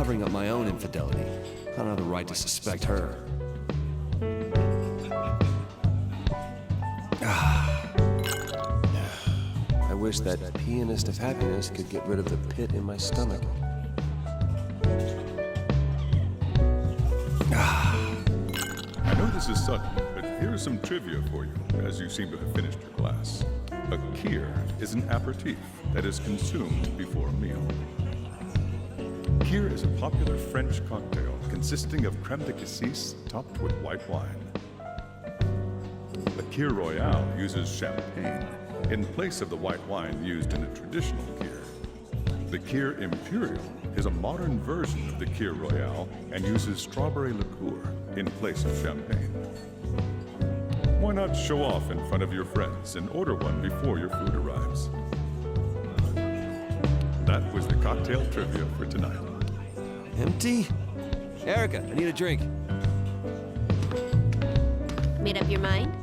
covering up my own infidelity. I don't have the right to suspect her. I wish that pianist of happiness could get rid of the pit in my stomach. I know this is sudden, but here is some trivia for you, as you seem to have finished your glass. A kir is an aperitif that is consumed before a meal. Kir is a popular French cocktail consisting of creme de cassis topped with white wine. The Kir Royale uses champagne in place of the white wine used in a traditional kir. The Kir Imperial is a modern version of the Kir Royale and uses strawberry liqueur in place of champagne. Why not show off in front of your friends and order one before your food arrives? That was the cocktail trivia for tonight. Empty? Erica, I need a drink. Made up your mind?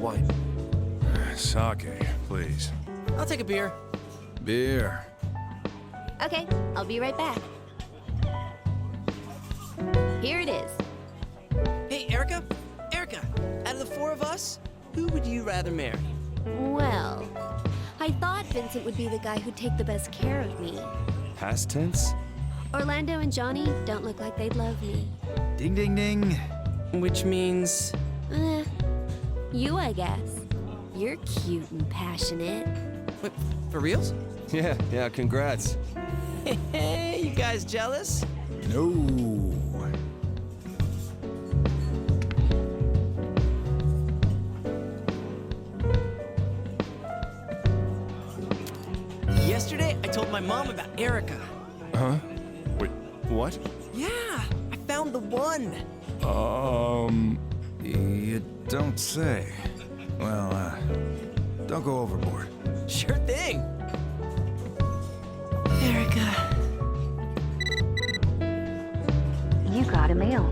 Wine. Sake, please. I'll take a beer. Beer. Okay, I'll be right back. Here it is. Hey, Erica? Erica, out of the four of us, who would you rather marry? Well, I thought Vincent would be the guy who'd take the best care of me. Past tense? Orlando and Johnny don't look like they'd love me. Ding, ding, ding. Which means... You, I guess. You're cute and passionate. Wait, for reals? Yeah, congrats. Hey, you guys jealous? No. Yesterday, I told my mom about Erica. Huh? Wait, what? Yeah, I found the one. You don't say. Well, don't go overboard. Sure thing. Erica. You got a mail.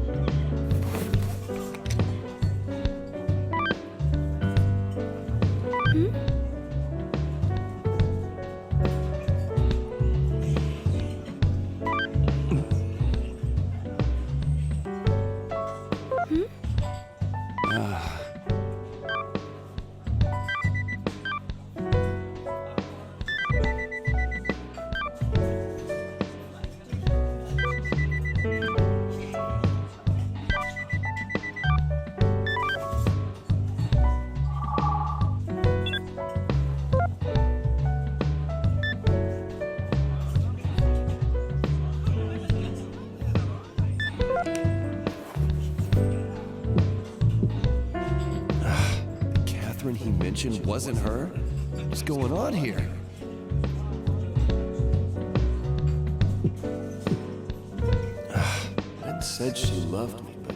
Catherine he mentioned wasn't her? What's going on here? Lynn said she loved me, but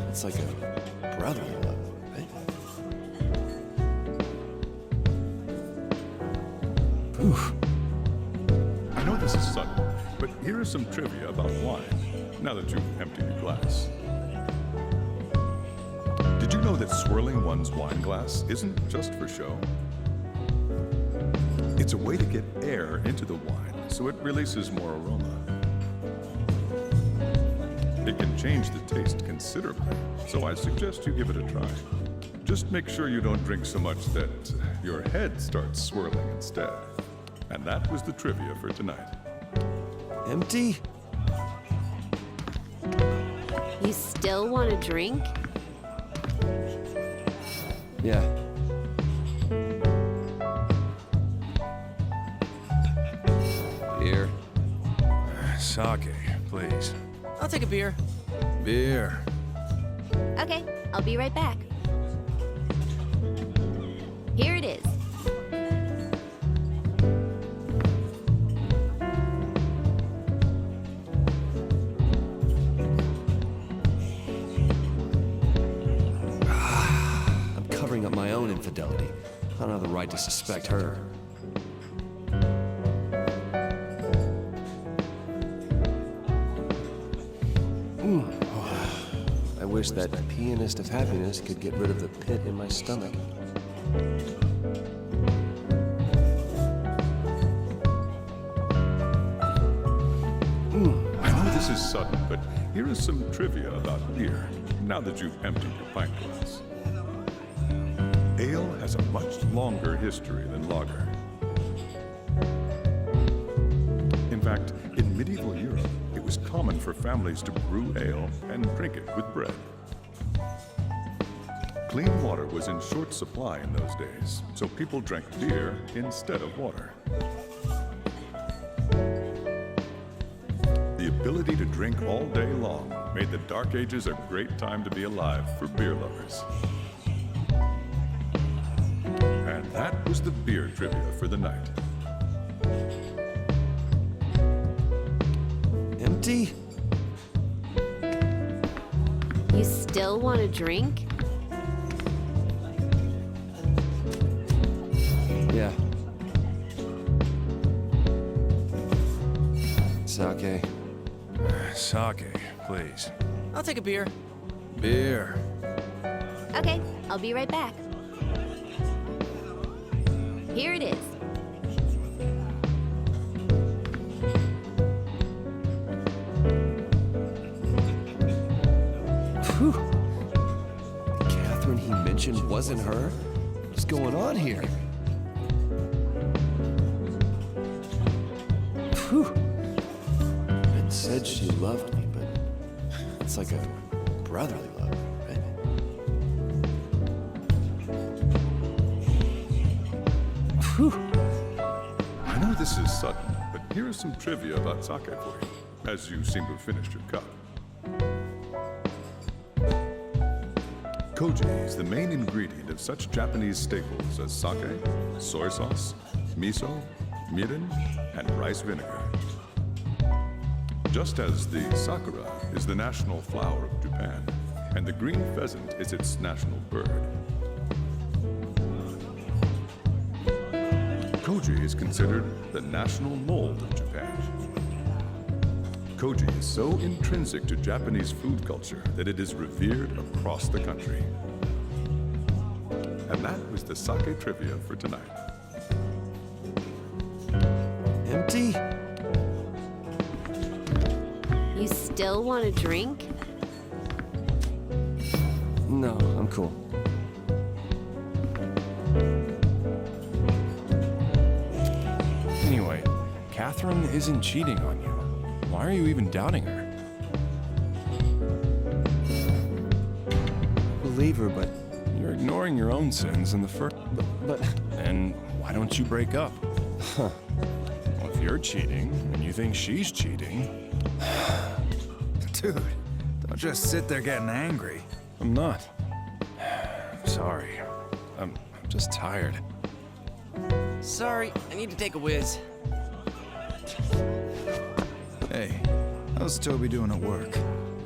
it's like a brotherly love, right? I know this is sudden, but here is some trivia about wine, now that you've emptied your glass. Did you know that swirling one's wine glass isn't just for show? It's a way to get air into the wine so it releases more aroma. It can change the taste considerably, so I suggest you give it a try. Just make sure you don't drink so much that your head starts swirling instead. And that was the trivia for tonight. Empty? You still want a drink? Yeah. Beer. Sake, please. I'll take a beer. Beer. Okay, I'll be right back. Here it is. I'm covering up my own infidelity. I don't have the right to suspect her. I wish that pianist of happiness could get rid of the pit in my stomach. this is sudden, but here is some trivia about beer, now that you've emptied your pint glass. Ale has a much longer history than lager. In fact, in medieval Europe, it was common for families to brew ale and drink it with bread. Clean water was in short supply in those days, so people drank beer instead of water. The ability to drink all day long made the Dark Ages a great time to be alive for beer lovers. And that was the beer trivia for the night. Empty? You still want a drink? Yeah. Sake. Sake, please. I'll take a beer. Beer. Okay, I'll be right back. Here it is. Whew. Catherine he mentioned wasn't her? What's going on here? Whew. It said she loved me, but it's like a brotherly love, right? Whew. I know this is sudden, but here is some trivia about sake for you, as you seem to have finished your cup. Koji is the main ingredient of such Japanese staples as sake, soy sauce, miso, mirin, and rice vinegar. Just as the sakura is the national flower of Japan, and the green pheasant is its national bird. Koji is considered the national mold of Japan. Koji is so intrinsic to Japanese food culture that it is revered across the country. And that was the sake trivia for tonight. Empty? You still want a drink? No, I'm cool. Anyway, Catherine isn't cheating on you. Why are you even doubting her? Believe her, but You're ignoring your own sins in the first... but Then why don't you break up? Huh. Well, if you're cheating, and you think she's cheating... Dude, don't just sit there getting angry. I'm not. Sorry. I'm just tired. Sorry, I need to take a whiz. Hey, how's Toby doing at work?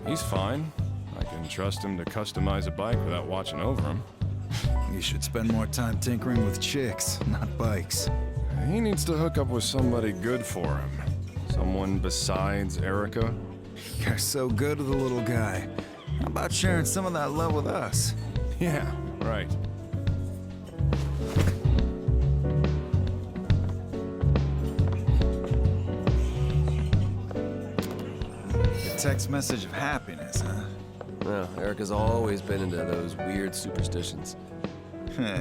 He's fine. I can trust him to customize a bike without watching over him. You should spend more time tinkering with chicks, not bikes. He needs to hook up with somebody good for him. Someone besides Erica. You're so good to the little guy. How about sharing some of that love with us? Yeah, right. A text message of happiness, huh? well, Erica's always been into those weird superstitions.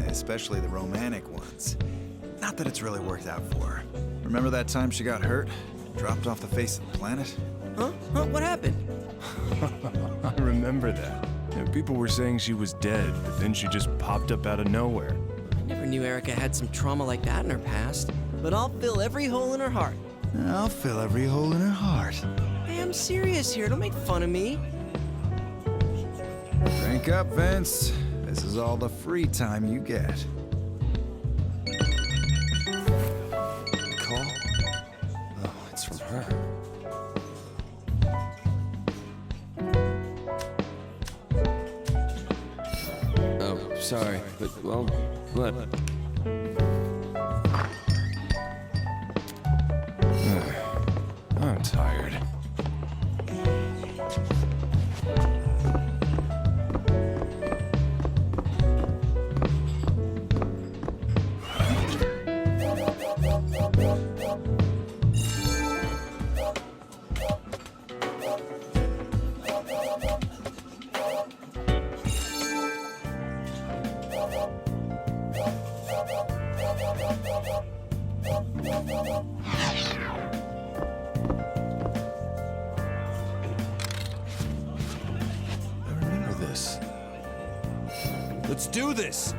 Especially the romantic ones. Not that it's really worked out for her. Remember that time she got hurt? Dropped off the face of the planet? Huh? What happened? I remember that. And people were saying she was dead, but then she just popped up out of nowhere. I never knew Erica had some trauma like that in her past. But I'll fill every hole in her heart. I'll fill every hole in her heart. Hey, I'm serious here. Don't make fun of me. Drink up, Vince. This is all the free time you get. Call? Oh, it's from her. Oh, sorry, but, well, what? I'm tired. I remember this. Let's do this!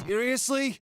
Seriously?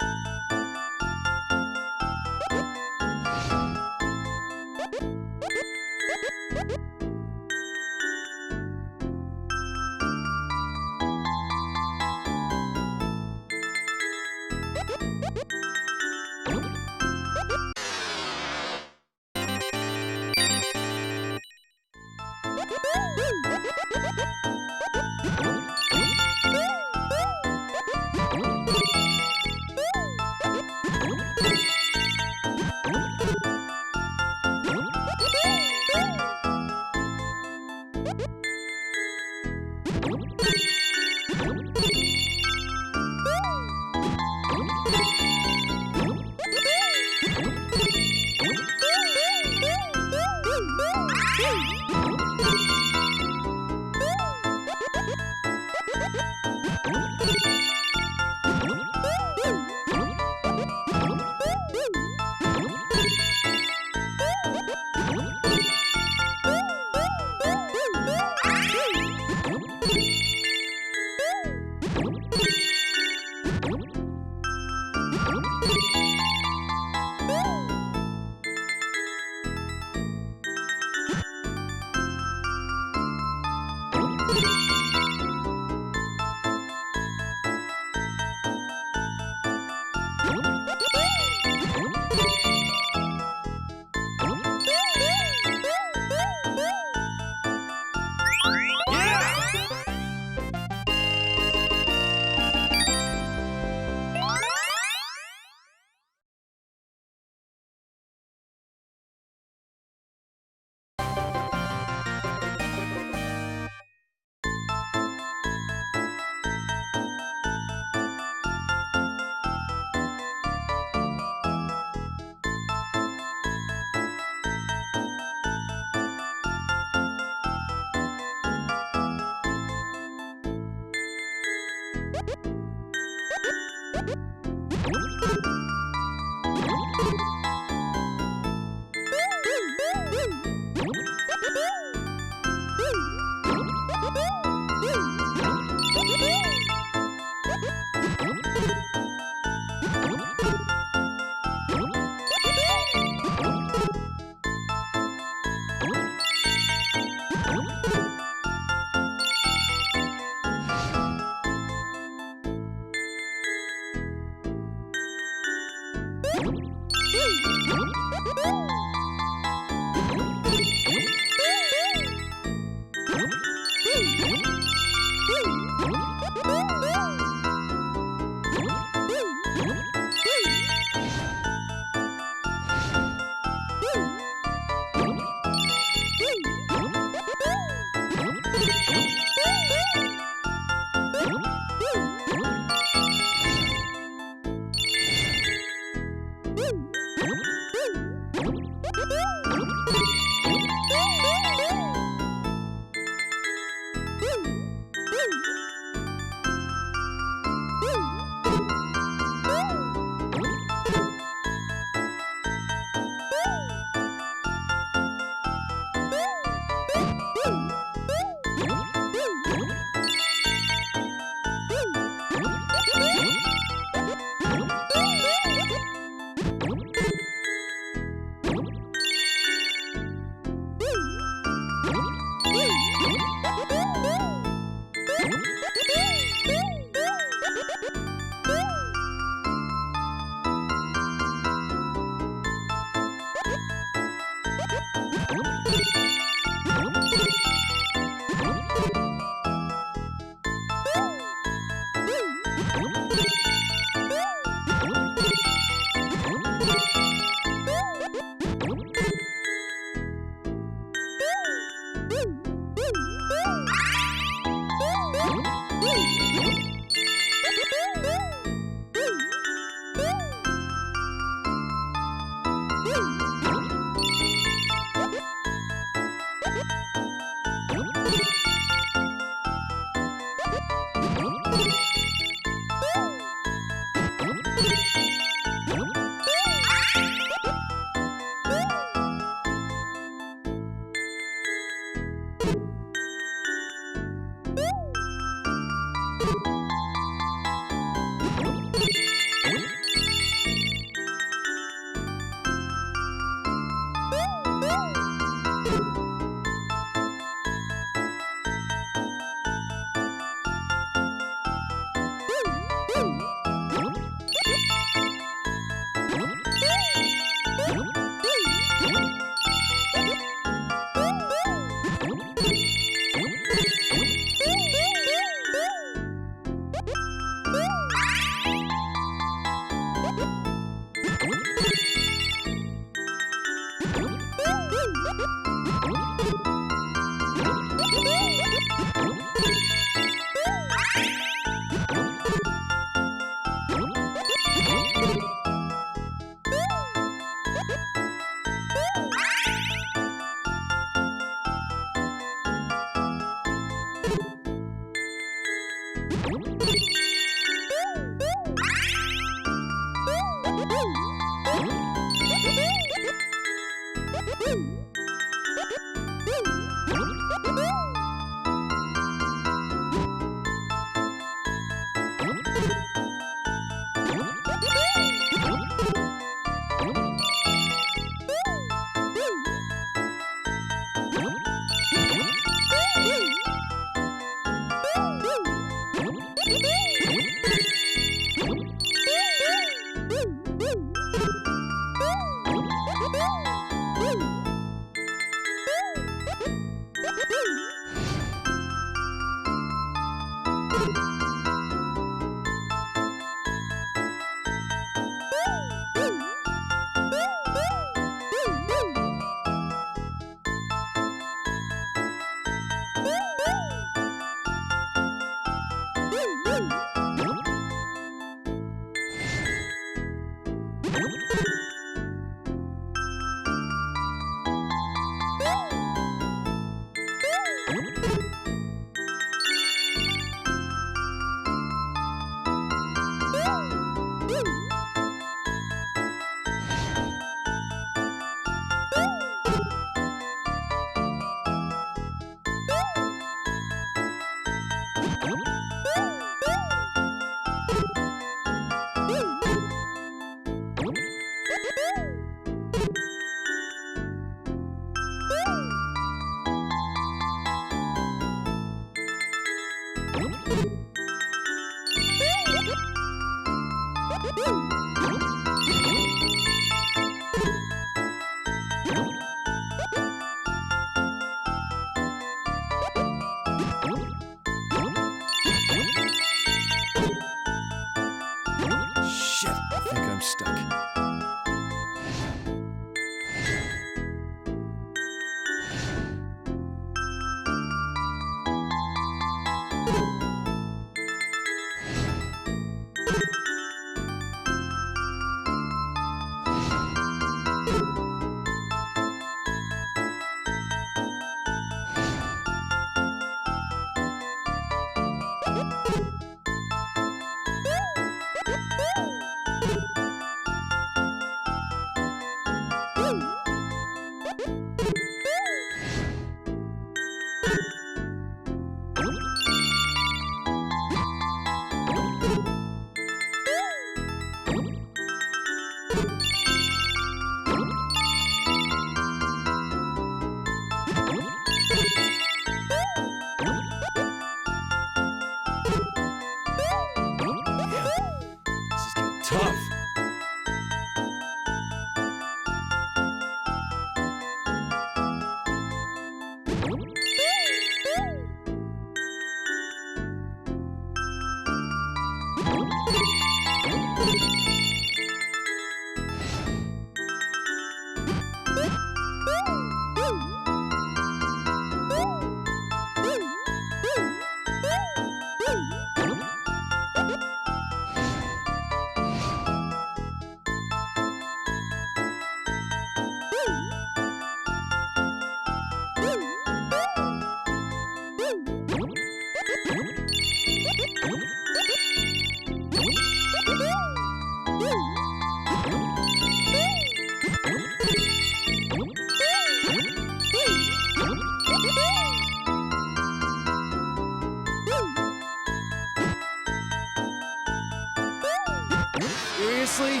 Seriously?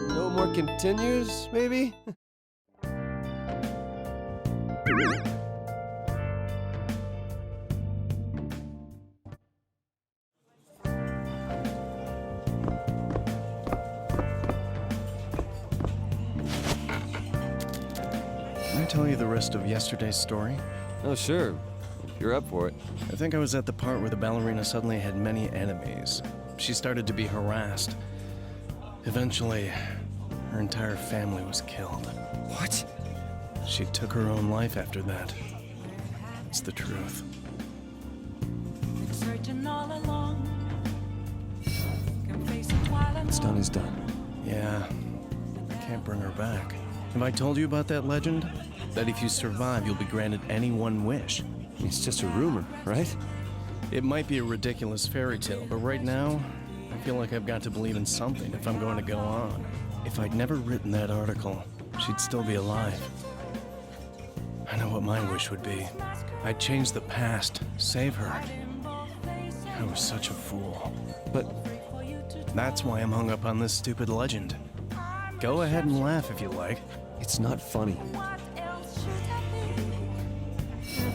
No more continues, maybe? Can I tell you the rest of yesterday's story? Oh, sure. If you're up for it. I think I was at the part where the ballerina suddenly had many enemies. She started to be harassed. Eventually, her entire family was killed. What? She took her own life after that. It's the truth. What's done is done. Yeah, I can't bring her back. Have I told you about that legend? That if you survive, you'll be granted any one wish. It's just a rumor, right? It might be a ridiculous fairy tale, but right now, I feel like I've got to believe in something if I'm going to go on. If I'd never written that article, she'd still be alive. I know what my wish would be. I'd change the past, save her. I was such a fool. But That's why I'm hung up on this stupid legend. Go ahead and laugh if you like. it's not funny.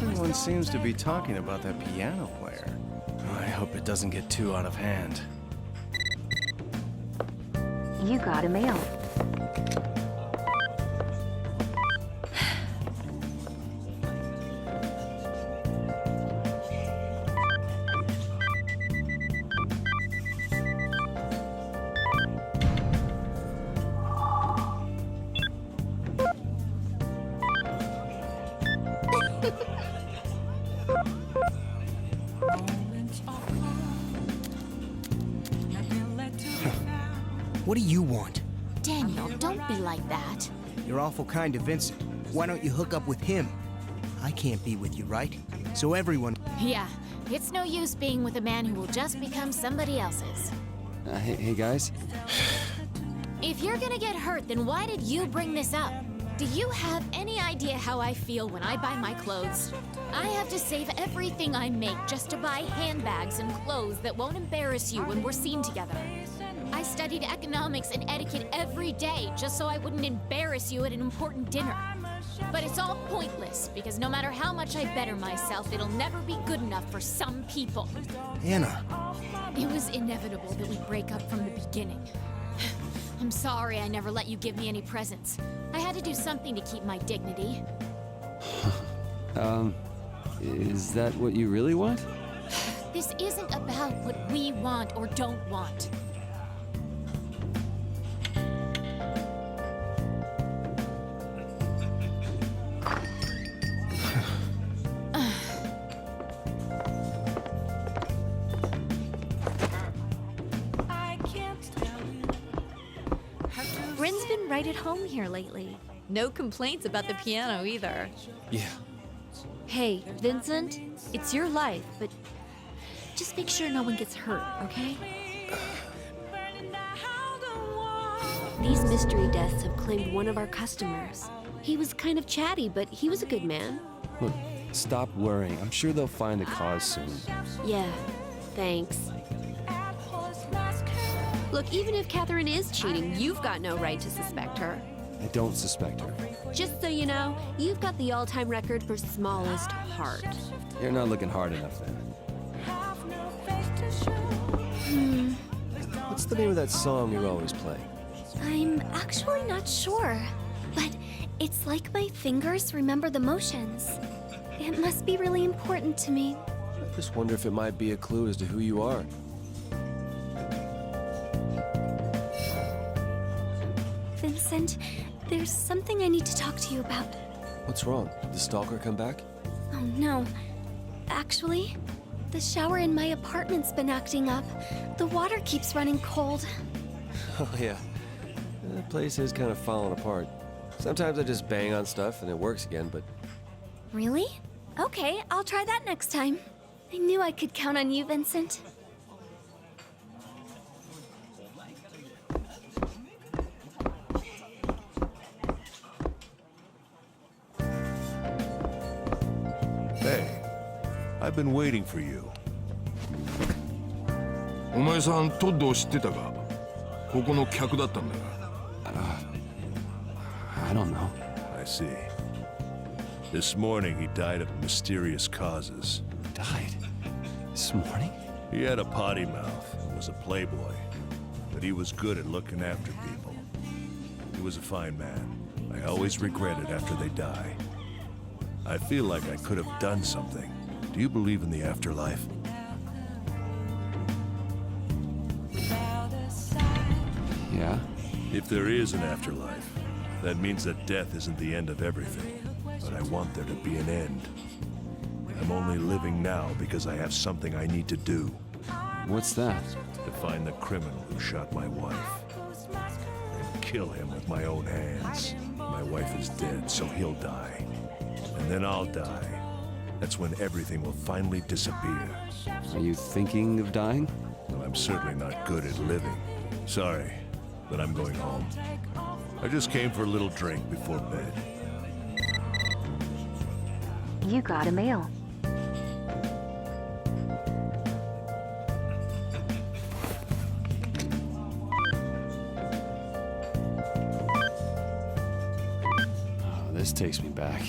Everyone seems to be talking about that piano player. I hope it doesn't get too out of hand. You got a mail. What do you want? Daniel, don't be like that. You're awful kind to Vincent. Why don't you hook up with him? I can't be with you, right? So everyone... Yeah, it's no use being with a man who will just become somebody else's. Hey, guys. If you're gonna get hurt, then why did you bring this up? Do you have any idea how I feel when I buy my clothes? I have to save everything I make just to buy handbags and clothes that won't embarrass you when we're seen together. I studied economics and etiquette every day just so I wouldn't embarrass you at an important dinner. But it's all pointless because no matter how much I better myself, it'll never be good enough for some people. Anna, It was inevitable that we break up from the beginning. I'm sorry I never let you give me any presents. I had to do something to keep my dignity. Is that what you really want? This isn't about what we want or don't want. Bryn's been right at home here lately. No complaints about the piano either. Yeah. Hey, Vincent, it's your life, but just make sure no one gets hurt, okay? These mystery deaths have claimed one of our customers. He was kind of chatty, but he was a good man. Look, stop worrying. I'm sure they'll find the cause soon. Yeah, thanks. Look, even if Catherine is cheating, you've got no right to suspect her. I don't suspect her. Just so you know, you've got the all-time record for smallest heart. You're not looking hard enough then. What's the name of that song you always play? I'm actually not sure, but it's like my fingers remember the motions. It must be really important to me. I just wonder if it might be a clue as to who you are. Vincent, there's something I need to talk to you about. What's wrong? Did the stalker come back? Oh no. Actually, the shower in my apartment's been acting up. The water keeps running cold. Oh yeah. That place is kind of falling apart. Sometimes I just bang on stuff and it works again, but Really? Okay, I'll try that next time. I knew I could count on you, Vincent. Hey, I've been waiting for you. お前さんトッドを知ってたか？ここの客だったんだが。I don't know. I see. This morning he died of mysterious causes. Died? This morning? He had a potty mouth and was a playboy, but he was good at looking after people. He was a fine man. I always regret it after they die. I feel like I could have done something. Do you believe in the afterlife? Yeah? If there is an afterlife, that means that death isn't the end of everything. But I want there to be an end. I'm only living now because I have something I need to do. What's that? To find the criminal who shot my wife. And kill him with my own hands. My wife is dead, so he'll die. And then I'll die. That's when everything will finally disappear. Are you thinking of dying? Well, I'm certainly not good at living. Sorry, but I'm going home. I just came for a little drink before bed. You got a mail. Oh, this takes me back.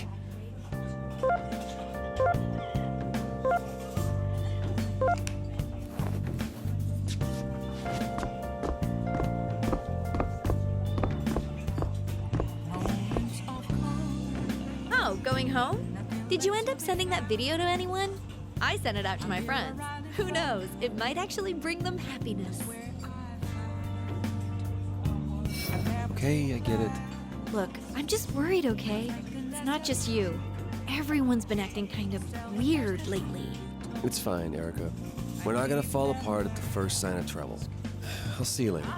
Oh, going home? Did you end up sending that video to anyone? I sent it out to my friends. Who knows? It might actually bring them happiness. Okay, I get it. Look, I'm just worried, okay? It's not just you. Everyone's been acting kind of weird lately. It's fine, Erica. We're not gonna fall apart at the first sign of trouble. I'll see you later.